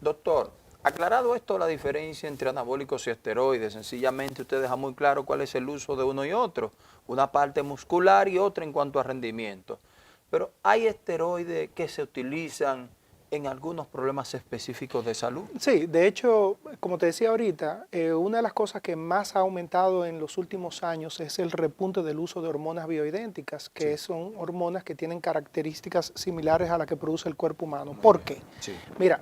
Doctor, aclarado esto, la diferencia entre anabólicos y esteroides, sencillamente usted deja muy claro cuál es el uso de uno y otro, una parte muscular y otra en cuanto a rendimiento. Pero hay esteroides que se utilizan en algunos problemas específicos de salud. Sí, de hecho, como te decía ahorita, una de las cosas que más ha aumentado en los últimos años es el repunte del uso de hormonas bioidénticas, que Sí. son hormonas que tienen características similares a las que produce el cuerpo humano. Muy ¿Por bien. qué? Sí. Mira,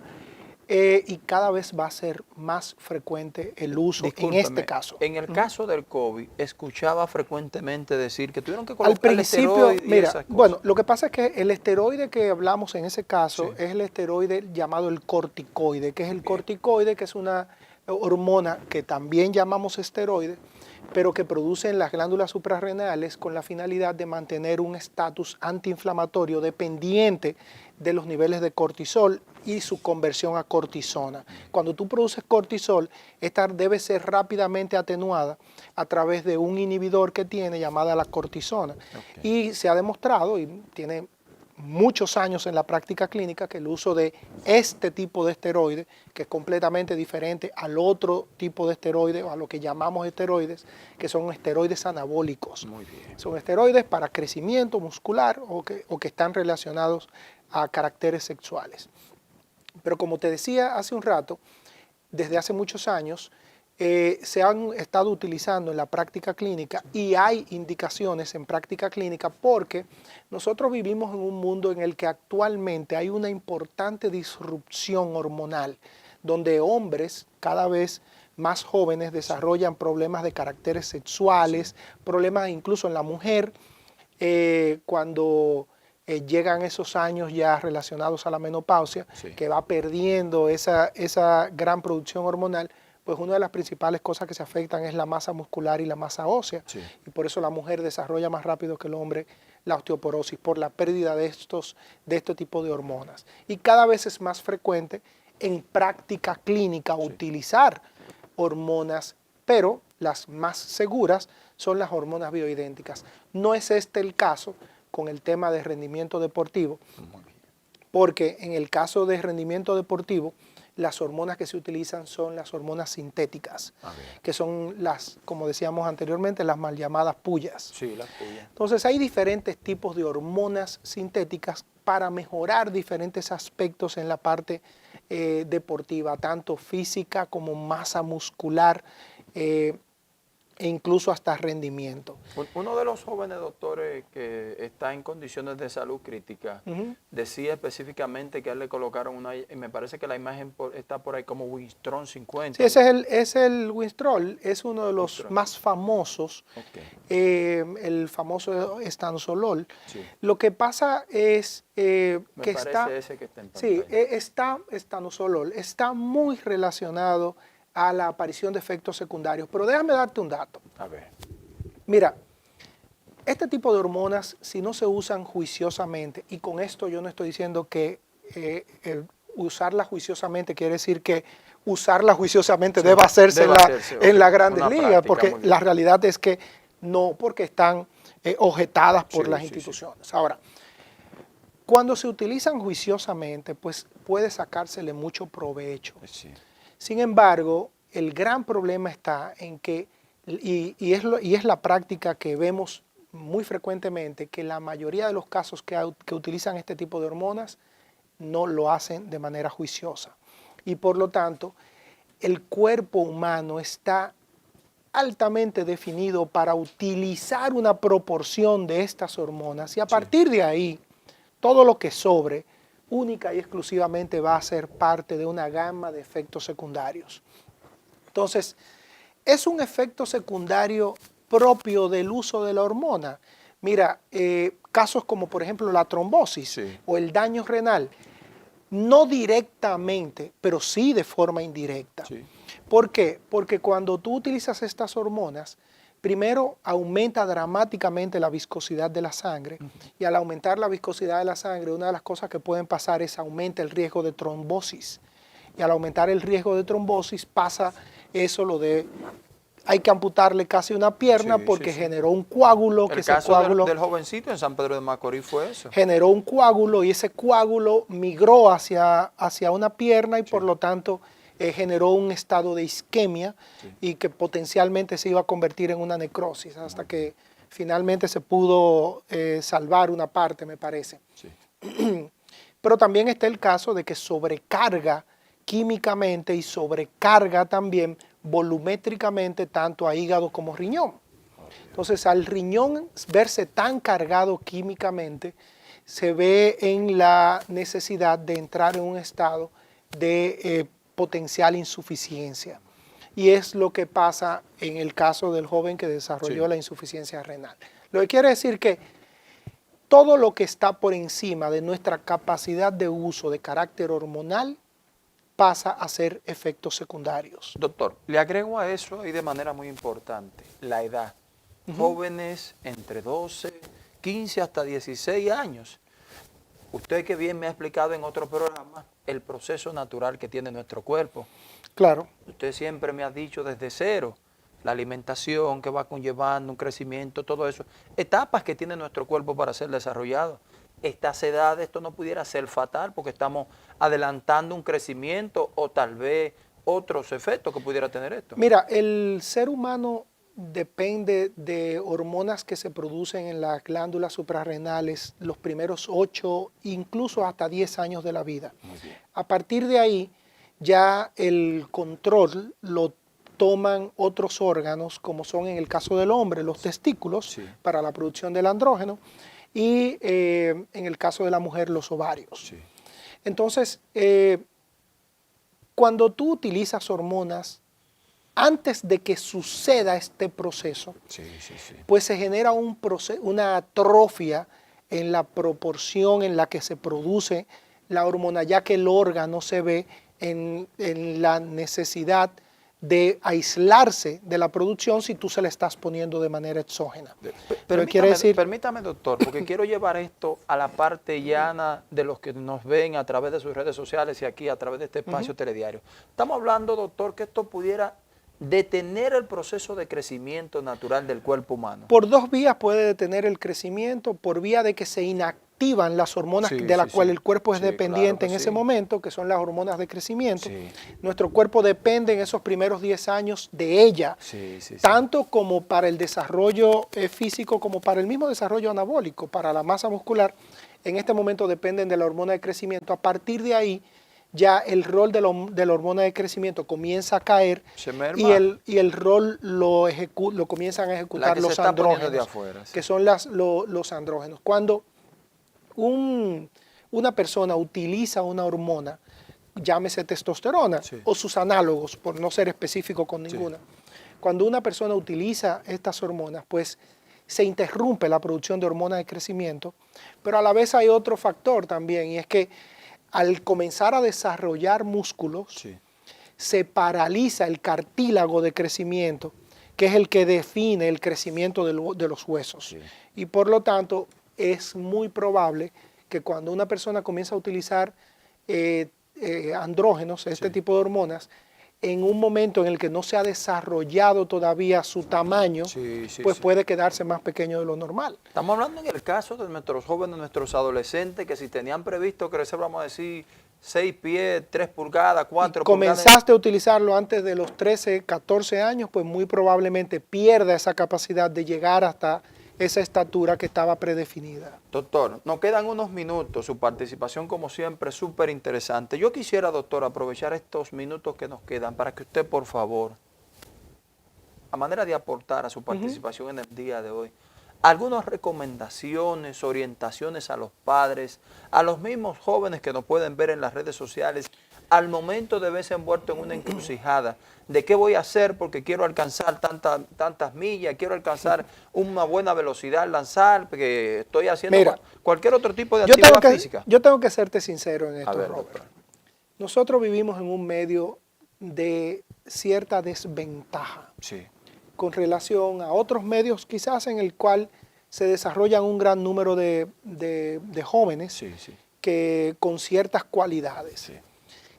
y cada vez va a ser más frecuente el uso en este Discúlpeme, caso. en el caso del COVID, escuchaba frecuentemente decir que tuvieron que Al colocarle principio, esteroide y mira, esas bueno, cosas. lo que pasa es que el esteroide que hablamos en ese caso Sí. es el esteroide llamado el corticoide, que es el Bien. corticoide, que es una hormona que también llamamos esteroide, pero que produce en las glándulas suprarrenales con la finalidad de mantener un estatus antiinflamatorio dependiente de los niveles de cortisol y su conversión a cortisona. Cuando tú produces cortisol, esta debe ser rápidamente atenuada a través de un inhibidor que tiene llamada la cortisona. Okay. Y se ha demostrado, y tiene muchos años en la práctica clínica, que el uso de este tipo de esteroide, que es completamente diferente al otro tipo de esteroide o a lo que llamamos esteroides, que son esteroides anabólicos. Muy bien. Son esteroides para crecimiento muscular o que están relacionados a caracteres sexuales. Pero como te decía hace un rato, desde hace muchos años se han estado utilizando en la práctica clínica y hay indicaciones en práctica clínica porque nosotros vivimos en un mundo en el que actualmente hay una importante disrupción hormonal, donde hombres cada vez más jóvenes desarrollan problemas de caracteres sexuales, problemas incluso en la mujer, cuando llegan esos años ya relacionados a la menopausia, Sí. que va perdiendo esa gran producción hormonal, pues una de las principales cosas que se afectan es la masa muscular y la masa ósea. Sí. Y por eso la mujer desarrolla más rápido que el hombre la osteoporosis, por la pérdida de este tipo de hormonas. Y cada vez es más frecuente en práctica clínica Sí. utilizar hormonas, pero las más seguras son las hormonas bioidénticas. No es este el caso con el tema de rendimiento deportivo, Muy bien. porque en el caso de rendimiento deportivo, las hormonas que se utilizan son las hormonas sintéticas, que son las, como decíamos anteriormente, las mal llamadas puyas. Sí, las puyas. Entonces hay diferentes tipos de hormonas sintéticas para mejorar diferentes aspectos en la parte deportiva, tanto física como masa muscular, e incluso hasta rendimiento. Uno de los jóvenes doctores que está en condiciones de salud crítica decía específicamente que a él le colocaron una, y me parece que la imagen está por ahí como Winstrol 50. Sí, ese es el Winstrol, es uno de los Winstrol. más famosos, Okay. el famoso estansolol. Sí. Lo que pasa es Me que parece está, ese que está en sí, pantalla. estanozolol está muy relacionado a la aparición de efectos secundarios, pero déjame darte un dato. A ver. Mira, este tipo de hormonas, si no se usan juiciosamente, y con esto yo no estoy diciendo que usarla juiciosamente quiere decir que usarla juiciosamente Sí, deba hacerse debe hacerse, en la ok. Grandes Una Ligas, práctica porque muy bien. la realidad es que no, porque están objetadas por Sí, las sí, instituciones. Ahora, cuando se utilizan juiciosamente, pues puede sacársele mucho provecho. Sí. Sin embargo, el gran problema está en que, y es la práctica que vemos muy frecuentemente, que la mayoría de los casos que utilizan este tipo de hormonas no lo hacen de manera juiciosa. Y por lo tanto, el cuerpo humano está altamente definido para utilizar una proporción de estas hormonas y a partir de ahí, todo lo que sobre, única y exclusivamente va a ser parte de una gama de efectos secundarios. Entonces, es un efecto secundario propio del uso de la hormona. Mira, casos como por ejemplo la trombosis o el daño renal, no directamente, pero sí de forma indirecta. Sí. ¿Por qué? Porque cuando tú utilizas estas hormonas, primero aumenta dramáticamente la viscosidad de la sangre y al aumentar la viscosidad de la sangre, una de las cosas que pueden pasar es aumenta el riesgo de trombosis. Y al aumentar el riesgo de trombosis pasa eso lo de hay que amputarle casi una pierna Sí, porque sí, sí. generó un coágulo, que El ese caso coágulo del jovencito en San Pedro de Macorís fue eso. generó un coágulo y ese coágulo migró hacia una pierna y por lo tanto generó un estado de isquemia y que potencialmente se iba a convertir en una necrosis hasta que finalmente se pudo salvar una parte, me parece. Sí. Pero también está el caso de que sobrecarga químicamente y sobrecarga también volumétricamente tanto a hígado como riñón. Entonces, al riñón verse tan cargado químicamente, se ve en la necesidad de entrar en un estado de potencial insuficiencia. Y es lo que pasa en el caso del joven que desarrolló Sí. la insuficiencia renal. Lo que quiere decir que todo lo que está por encima de nuestra capacidad de uso de carácter hormonal pasa a ser efectos secundarios. Doctor, le agrego a eso y de manera muy importante, la edad. Jóvenes entre 12, 15 hasta 16 años. Usted que bien me ha explicado en otro programa el proceso natural que tiene nuestro cuerpo. Claro. Usted siempre me ha dicho desde cero, la alimentación que va conllevando, un crecimiento, todo eso. Etapas que tiene nuestro cuerpo para ser desarrollado. Estas edades, esto no pudiera ser fatal porque estamos adelantando un crecimiento o tal vez otros efectos que pudiera tener esto. Mira, el ser humano depende de hormonas que se producen en las glándulas suprarrenales los primeros 8, incluso hasta 10 años de la vida. A partir de ahí, ya el control lo toman otros órganos, como son en el caso del hombre, los testículos, Sí. para la producción del andrógeno, y en el caso de la mujer, los ovarios. Sí. Entonces, cuando tú utilizas hormonas, antes de que suceda este proceso, Sí, sí, sí. pues se genera una atrofia en la proporción en la que se produce la hormona, ya que el órgano se ve en la necesidad de aislarse de la producción si tú se la estás poniendo de manera exógena. Permítame, doctor, porque quiero llevar esto a la parte llana de los que nos ven a través de sus redes sociales y aquí a través de este espacio telediario. Estamos hablando, doctor, que esto pudiera detener el proceso de crecimiento natural del cuerpo humano. Por dos vías puede detener el crecimiento, por vía de que se inactivan las hormonas de las cuales el cuerpo es dependiente en ese momento, que son las hormonas de crecimiento. Nuestro cuerpo depende en esos primeros 10 años de ella, tanto como para el desarrollo físico como para el mismo desarrollo anabólico, para la masa muscular. En este momento dependen de la hormona de crecimiento. A partir de ahí, ya el rol de la hormona de crecimiento comienza a caer y el rol lo comienzan a ejecutar los andrógenos, que son los andrógenos. Cuando una persona utiliza una hormona, llámese testosterona o sus análogos, por no ser específico con ninguna, cuando una persona utiliza estas hormonas, pues se interrumpe la producción de hormonas de crecimiento, pero a la vez hay otro factor también, y es que al comenzar a desarrollar músculos, se paraliza el cartílago de crecimiento, que es el que define el crecimiento de los huesos. Y por lo tanto, es muy probable que cuando una persona comienza a utilizar andrógenos, este tipo de hormonas, en un momento en el que no se ha desarrollado todavía su tamaño, pues puede quedarse más pequeño de lo normal. Estamos hablando en el caso de nuestros jóvenes, nuestros adolescentes, que si tenían previsto crecer, vamos a decir, 6 pies, 3 pulgadas, 4 pulgadas. Comenzaste a utilizarlo antes de los 13, 14 años, pues muy probablemente pierda esa capacidad de llegar hasta esa estatura que estaba predefinida. Doctor, nos quedan unos minutos, su participación como siempre es súper interesante. Yo quisiera, doctor, aprovechar estos minutos que nos quedan para que usted, por favor, a manera de aportar a su participación en el día de hoy, algunas recomendaciones, orientaciones a los padres, a los mismos jóvenes que nos pueden ver en las redes sociales, al momento de verse envuelto en una encrucijada de qué voy a hacer porque quiero alcanzar tantas millas, quiero alcanzar una buena velocidad al lanzar, porque estoy haciendo cualquier otro tipo de actividad física. Yo tengo que serte sincero en esto, Robert. Doctor. Nosotros vivimos en un medio de cierta desventaja con relación a otros medios quizás en el cual se desarrollan un gran número de jóvenes que con ciertas cualidades.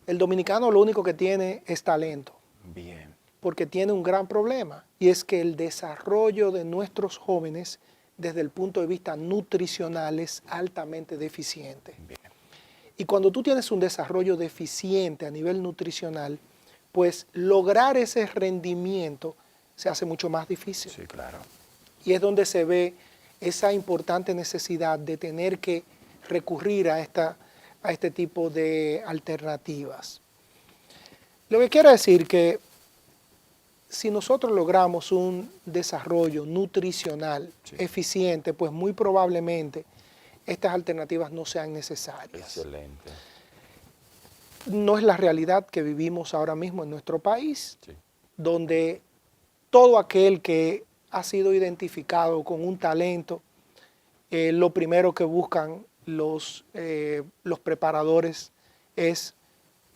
El dominicano lo único que tiene es talento. Bien. porque tiene un gran problema, y es que el desarrollo de nuestros jóvenes desde el punto de vista nutricional es altamente deficiente. Bien. Y cuando tú tienes un desarrollo deficiente a nivel nutricional, pues lograr ese rendimiento se hace mucho más difícil. Sí, claro. Y es donde se ve esa importante necesidad de tener que recurrir a este tipo de alternativas. Lo que quiere decir que si nosotros logramos un desarrollo nutricional eficiente, pues muy probablemente estas alternativas no sean necesarias. Excelente. No es la realidad que vivimos ahora mismo en nuestro país, Sí. donde todo aquel que ha sido identificado con un talento, lo primero que buscan los preparadores es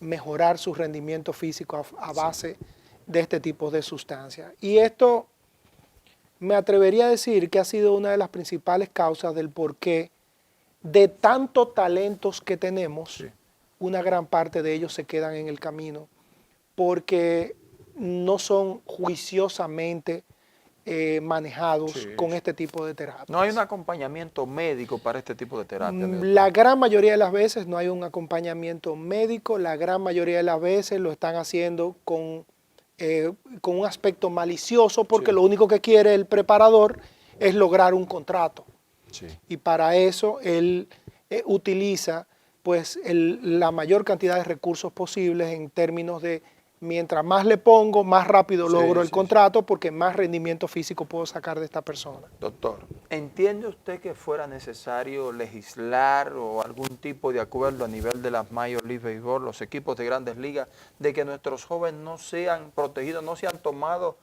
mejorar su rendimiento físico a base de este tipo de sustancias. Y esto me atrevería a decir que ha sido una de las principales causas del porqué de tantos talentos que tenemos, Sí. una gran parte de ellos se quedan en el camino porque no son juiciosamente manejados Sí, con sí. este tipo de terapias. No hay un acompañamiento médico para este tipo de terapia. La gran mayoría de las veces no hay un acompañamiento médico, la gran mayoría de las veces lo están haciendo con un aspecto malicioso porque Sí. lo único que quiere el preparador es lograr un contrato. Sí. Y para eso él utiliza pues la mayor cantidad de recursos posibles en términos de mientras más le pongo, más rápido logro el contrato porque más rendimiento físico puedo sacar de esta persona. Doctor, ¿entiende usted que fuera necesario legislar o algún tipo de acuerdo a nivel de las Major League Baseball, los equipos de grandes ligas, de que nuestros jóvenes no sean protegidos, no sean tomados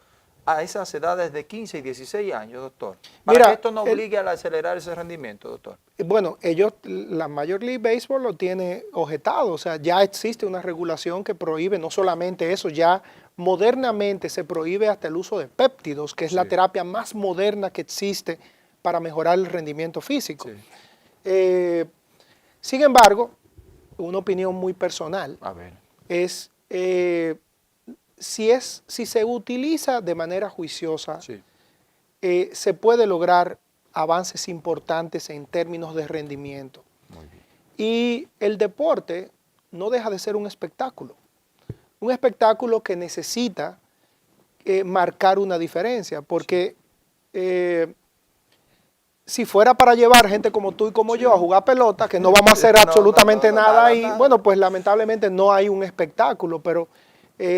a esas edades de 15 y 16 años, doctor? Para Mira, que esto no obligue a acelerar ese rendimiento, doctor. Bueno, la Major League Baseball lo tiene objetado, o sea, ya existe una regulación que prohíbe no solamente eso, ya modernamente se prohíbe hasta el uso de péptidos, que es la terapia más moderna que existe para mejorar el rendimiento físico. Sí. Sin embargo, una opinión muy personal A ver. es si se utiliza de manera juiciosa, Sí. se puede lograr avances importantes en términos de rendimiento. Muy bien. Y el deporte no deja de ser un espectáculo que necesita marcar una diferencia, porque si fuera para llevar gente como tú y como yo a jugar pelota, que no vamos a hacer absolutamente nada ahí, bueno, pues lamentablemente no hay un espectáculo, pero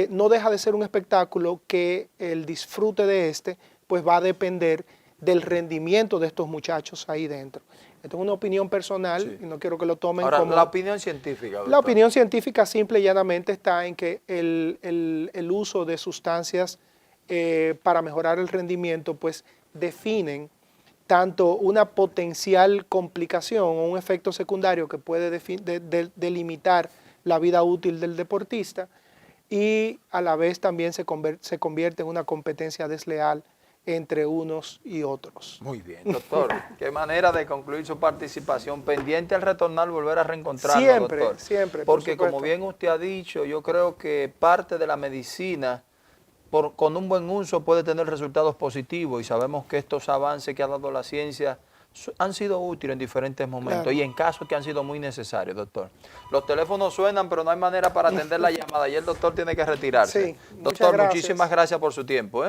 no deja de ser un espectáculo que el disfrute de pues va a depender del rendimiento de estos muchachos ahí dentro. Esto es una opinión personal y no quiero que lo tomen ahora, como... la opinión científica, doctor. La opinión científica simple y llanamente está en que el uso de sustancias para mejorar el rendimiento pues definen tanto una potencial complicación o un efecto secundario que puede delimitar la vida útil del deportista y a la vez también se convierte en una competencia desleal entre unos y otros. Muy bien, doctor. Qué manera de concluir su participación. Pendiente al retornar, volver a reencontrarnos, siempre, doctor. Siempre, porque como bien usted ha dicho, yo creo que parte de la medicina, con un buen uso, puede tener resultados positivos y sabemos que estos avances que ha dado la ciencia han sido útiles en diferentes momentos y en casos que han sido muy necesarios, doctor. Los teléfonos suenan, pero no hay manera para atender la llamada y el doctor tiene que retirarse. Sí, doctor, muchísimas gracias por su tiempo.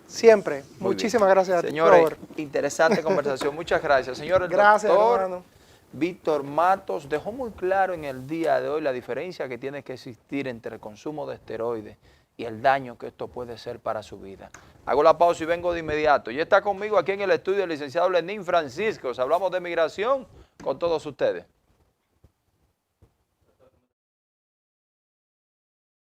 Siempre. Muchísimas gracias a ti. Señores, interesante conversación. Muchas gracias. Señores, gracias, doctor hermano. Víctor Matos dejó muy claro en el día de hoy la diferencia que tiene que existir entre el consumo de esteroides y el daño que esto puede ser para su vida. Hago la pausa y vengo de inmediato. Y está conmigo aquí en el estudio el licenciado Lenín Francisco. Hablamos de migración con todos ustedes.